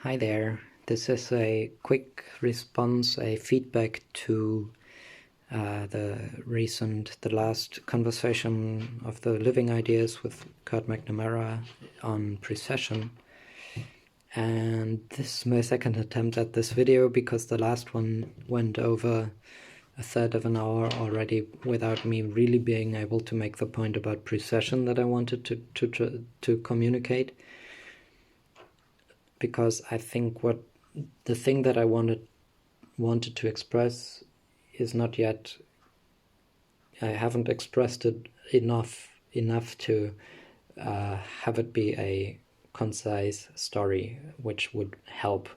Hi there. This is a quick response, a feedback to the last conversation of the Living Ideas with Kurt McNamara on precession. And this is my second attempt at this video because the last one went over a third of an hour already without me really being able to make the point about precession that I wanted to communicate. Because I think the thing that I wanted to express is not yet, I haven't expressed it enough to have it be a concise story, which would help.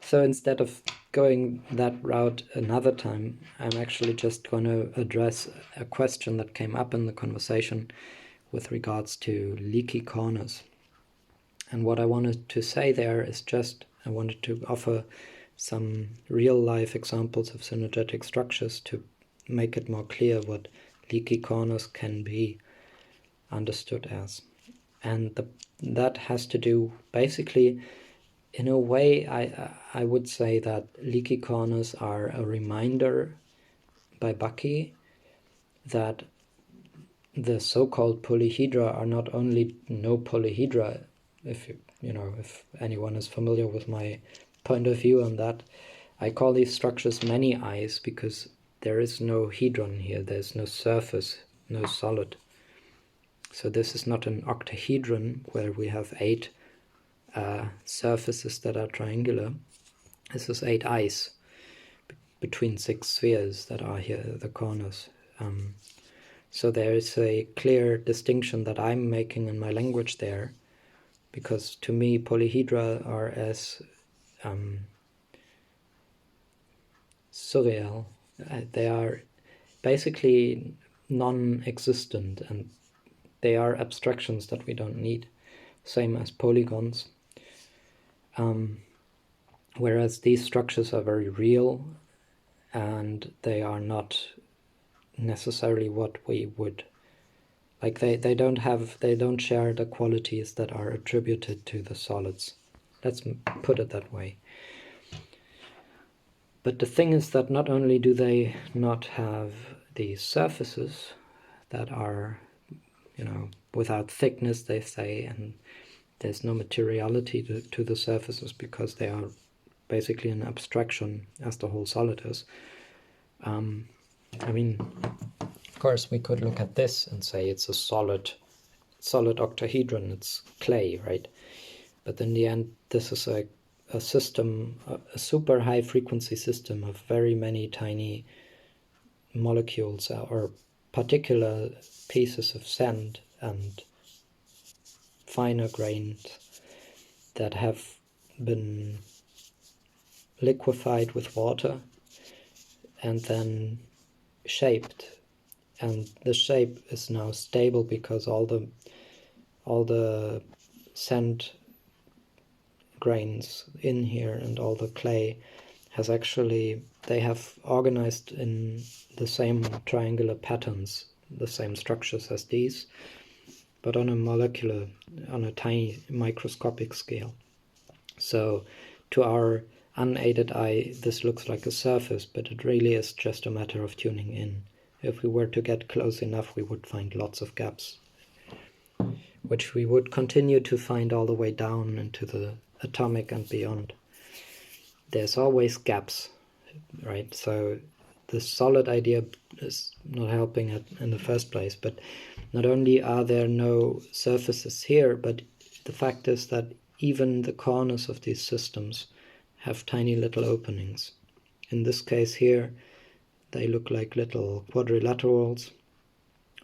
So instead of going that route another time, I'm actually just going to address a question that came up in the conversation with regards to leaky corners. And what I wanted to say there is just, I wanted to offer some real-life examples of synergetic structures to make it more clear what leaky corners can be understood as. And that has to do, basically, in a way, I would say that leaky corners are a reminder by Bucky that the so-called polyhedra are not only no polyhedra. If anyone is familiar with my point of view on that, I call these structures many eyes because there is no hedron here, there's no surface, no solid. So this is not an octahedron where we have 8 surfaces that are triangular. This is 8 eyes between 6 spheres that are here, the corners. So there is a clear distinction that I'm making in my language there, because to me polyhedra are as surreal. They are basically non-existent, and they are abstractions that we don't need, same as polygons. Whereas these structures are very real, and they are not necessarily what we would like. They don't share the qualities that are attributed to the solids. Let's put it that way. But the thing is that not only do they not have these surfaces that are, without thickness, they say, and there's no materiality to the surfaces because they are basically an abstraction, as the whole solid is. Of course, we could look at this and say it's a solid octahedron, it's clay, right? But in the end, this is a system, a super high frequency system of very many tiny molecules or particular pieces of sand and finer grains that have been liquefied with water and then shaped. And the shape is now stable because all the sand grains in here and all the clay has actually, they have organized in the same triangular patterns, the same structures as these, but on a tiny microscopic scale. So to our unaided eye, this looks like a surface, but it really is just a matter of tuning in. If we were to get close enough, we would find lots of gaps, which we would continue to find all the way down into the atomic and beyond. There's always gaps, right? So the solid idea is not helping it in the first place, but not only are there no surfaces here, but the fact is that even the corners of these systems have tiny little openings. In this case here, they look like little quadrilaterals,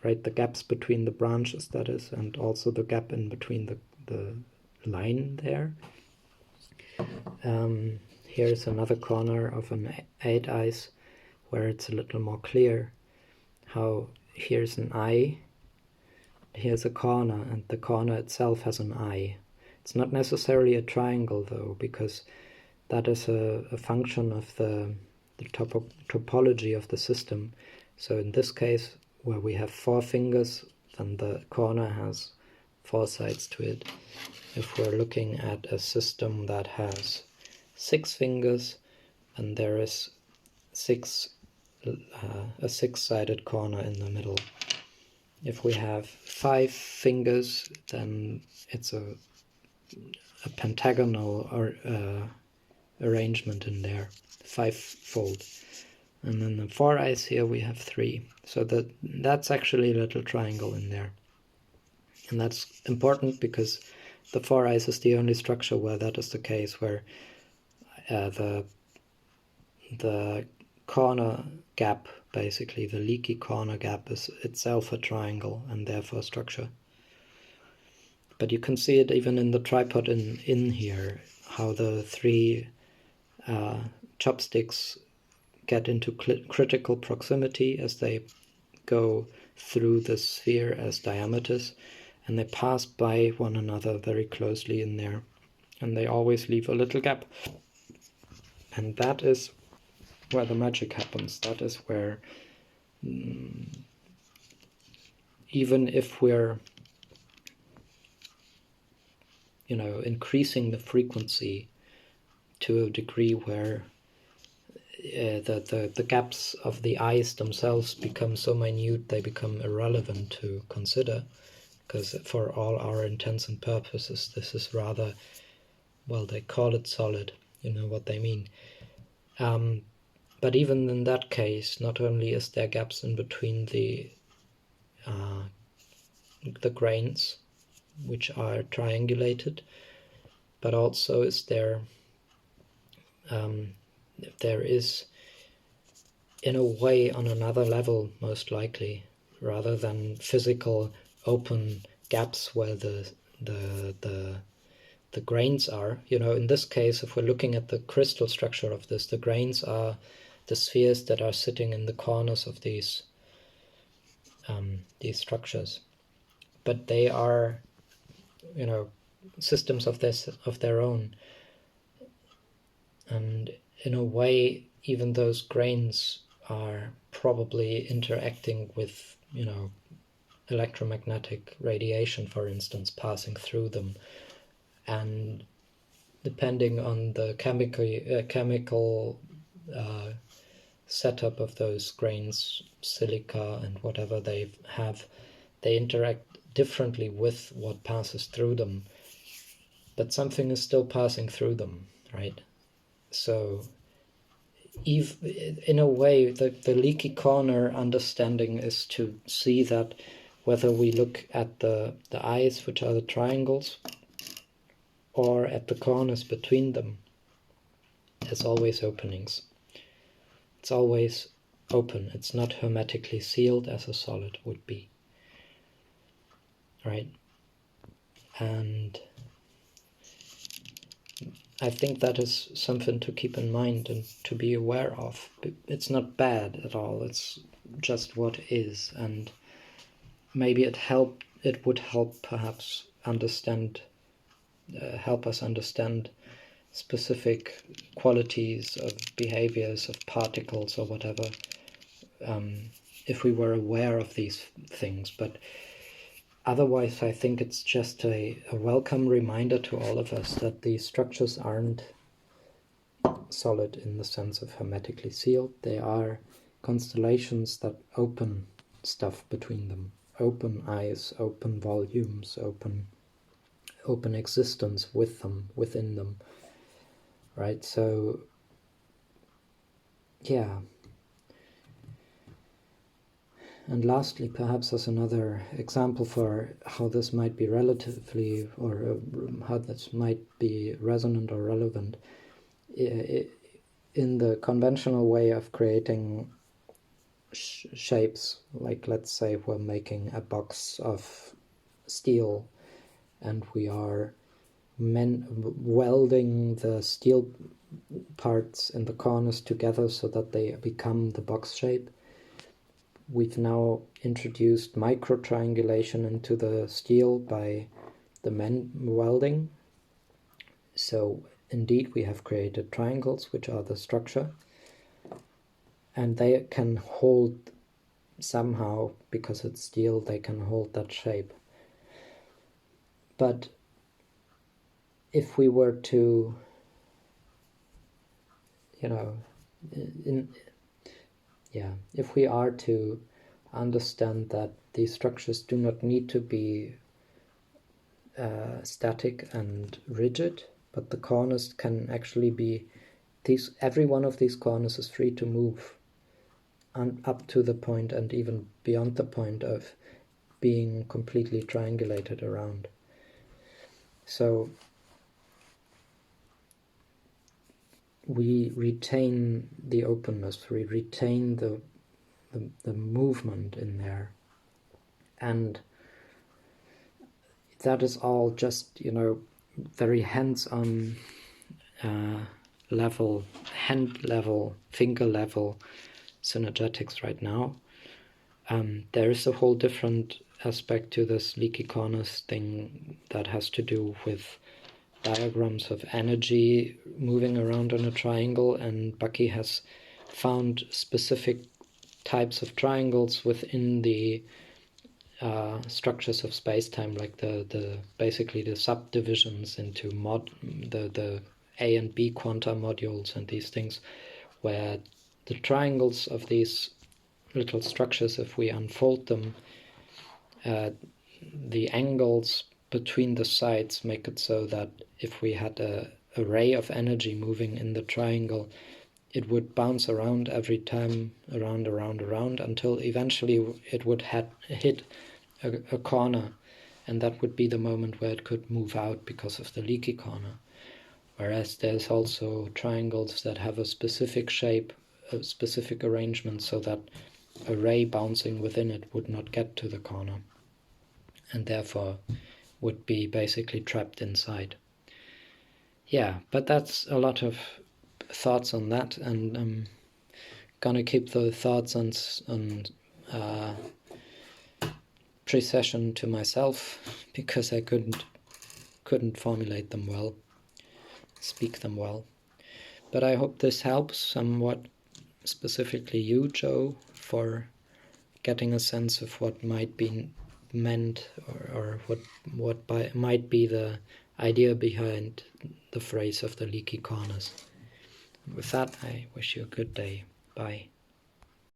right? The gaps between the branches, that is, and also the gap in between the line there. Here's another corner of an 8 eyes where it's a little more clear how here's an eye, here's a corner, and the corner itself has an eye. It's not necessarily a triangle though, because that is a function of the topology of the system. So in this case, where we have 4 fingers, then the corner has 4 sides to it. If we're looking at a system that has 6 fingers and there is a 6-sided corner in the middle. If we have 5 fingers, then it's a pentagonal or arrangement in there, 5-fold. And then the 4 eyes here we have 3. So that's actually a little triangle in there. And that's important because the 4 eyes is the only structure where that is the case, where the corner gap, basically the leaky corner gap, is itself a triangle and therefore a structure. But you can see it even in the tripod in here, how the 3 chopsticks get into critical proximity as they go through the sphere as diameters, and they pass by one another very closely in there, and they always leave a little gap. And that is where the magic happens. That is where, even if we're increasing the frequency to a degree where the gaps of the eyes themselves become so minute they become irrelevant to consider, because for all our intents and purposes this is rather, well, they call it solid, you know what they mean. But even in that case, not only is there gaps in between the grains, which are triangulated, but also is there is, in a way, on another level, most likely, rather than physical open gaps where the grains are. In this case, if we're looking at the crystal structure of this, the grains are the spheres that are sitting in the corners of these structures. But they are, systems of their own. And in a way, even those grains are probably interacting with, electromagnetic radiation, for instance, passing through them. And depending on the chemical setup of those grains, silica and whatever they have, they interact differently with what passes through them. But something is still passing through them, right? So in a way, the leaky corner understanding is to see that whether we look at the eyes, which are the triangles, or at the corners between them, there's always openings. It's always open. It's not hermetically sealed as a solid would be. Right? And I think that is something to keep in mind and to be aware of. It's not bad at all. It's just what is, and maybe it would help perhaps help us understand specific qualities of behaviors of particles or whatever, if we were aware of these things. But otherwise, I think it's just a welcome reminder to all of us that these structures aren't solid in the sense of hermetically sealed. They are constellations that open stuff between them. Open eyes, open volumes, open existence with them, within them. Right? So, yeah. And lastly, perhaps as another example for how this might be relatively, or how this might be resonant or relevant, in the conventional way of creating shapes, like let's say we're making a box of steel and we are welding the steel parts in the corners together so that they become the box shape. We've now introduced micro-triangulation into the steel by the welding. So indeed we have created triangles, which are the structure, and they can hold somehow, because it's steel, they can hold that shape. But if we were to, if we are to understand that these structures do not need to be static and rigid, but the corners can actually be every one of these corners is free to move up to the point and even beyond the point of being completely triangulated around. So we retain the openness, we retain the movement in there, and that is all just very hands-on level, hand level, finger level synergetics right now. There is a whole different aspect to this leaky corners thing that has to do with diagrams of energy moving around in a triangle, and Bucky has found specific types of triangles within the structures of space-time, like basically the subdivisions into the A and B quanta modules and these things, where the triangles of these little structures, if we unfold them, the angles between the sides make it so that if we had a ray of energy moving in the triangle, it would bounce around every time, around, until eventually it would hit a corner, and that would be the moment where it could move out because of the leaky corner. Whereas there's also triangles that have a specific shape, a specific arrangement, so that a ray bouncing within it would not get to the corner, and therefore would be basically trapped inside. Yeah, but that's a lot of thoughts on that, and I'm gonna keep the thoughts on precession to myself, because I couldn't formulate them well, speak them well. But I hope this helps somewhat, specifically you, Joe, for getting a sense of what might be meant, or what might be the idea behind the phrase of the leaky corners. With that, I wish you a good day. Bye.